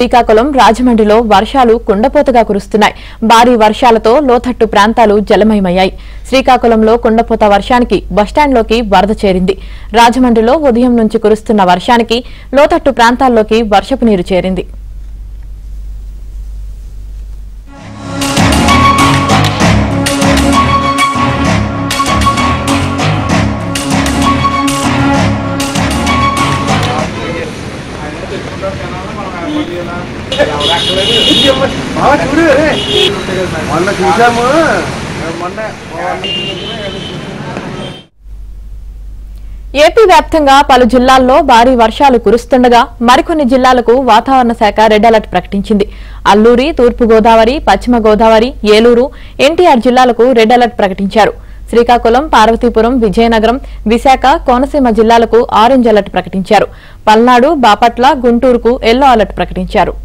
శ్రీకాకుళం రాజమండ్రిలో వర్షాలు కుండపోతగా కురుస్తున్నాయి. భారీ వర్షాలతో లోతట్టు ప్రాంతాలు జలమయమయ్యాయి. శ్రీకాకుళంలో కుండపోత వర్షానికి బస్టాండ్లోకి వరద చేరింది. రాజమండ్రిలో ఉదయం నుంచి కురుస్తున్న వర్షానికి లోతట్టు ప్రాంతాల్లోకి వర్షపు నీరు చేరింది. ఏపీ వ్యాప్తంగా పలు జిల్లాల్లో భారీ వర్షాలు కురుస్తుండగా మరికొన్ని జిల్లాలకు వాతావరణ శాఖ రెడ్ అలర్ట్ ప్రకటించింది. అల్లూరి, తూర్పు గోదావరి, పశ్చిమ గోదావరి, ఏలూరు, ఎన్టీఆర్ జిల్లాలకు రెడ్ అలర్ట్ ప్రకటించారు. శ్రీకాకుళం, పార్వతీపురం, విజయనగరం, విశాఖ, కోనసీమ జిల్లాలకు ఆరెంజ్ అలర్ట్ ప్రకటించారు. పల్నాడు, బాపట్ల, గుంటూరుకు ఎల్లో అలర్ట్ ప్రకటించారు.